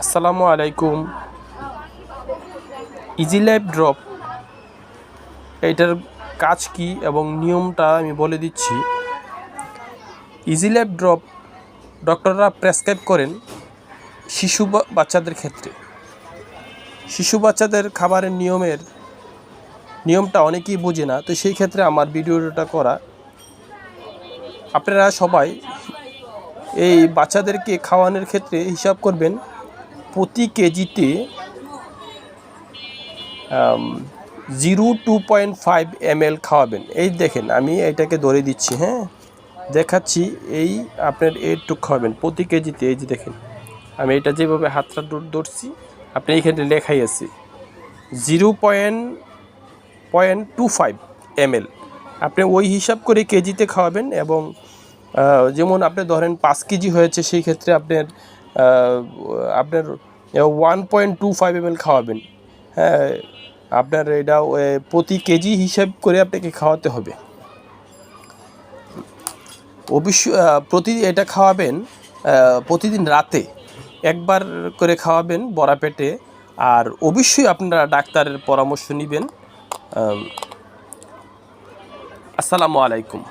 আসসালামু আলাইকুম। Easy life drop এটার কাজ কি এবং নিয়মটা আমি বলে দিচ্ছি। ইজি লাইফ ড্রপ ডক্টররা প্রেসক্রাইব করেন শিশু বাচ্চাদের ক্ষেত্রে। শিশু বাচ্চাদের খাবারের নিয়মটা অনেকেই বোঝে না, তো সেই ক্ষেত্রে আমার ভিডিওটা করা। আপনারা সবাই এই বাচ্চাদেরকে খাওয়ানোর ক্ষেত্রে হিসাব করবেন প্রতি কেজিতে 0.2 ml খাওয়াবেন। এই দেখেন, আমি এটাকে ধরে দিচ্ছি, হ্যাঁ দেখাচ্ছি। এই আপনার এইটুক খাওয়াবেন প্রতি কেজিতে। এই যে দেখেন, আমি এটা যেভাবে হাতটা ধরছি, আপনি এইখানে লেখাই আছে 0.25 ml। আপনি ওই হিসাব করে কেজিতে খাওয়াবেন। এবং যেমন আপনি ধরেন 5 কেজি হয়েছে, সেই ক্ষেত্রে আপনার 1.25 ml খাওয়াবেন। হ্যাঁ, আপনার এটা প্রতি কেজি হিসাব করে আপনাকে খাওয়াতে হবে। অবশ্যই এটা খাওয়াবেন প্রতিদিন রাতে একবার করে খাওয়াবেন ভরা পেটে। আর অবশ্যই আপনারা ডাক্তারের পরামর্শ নেবেন। আসসালামু আলাইকুম।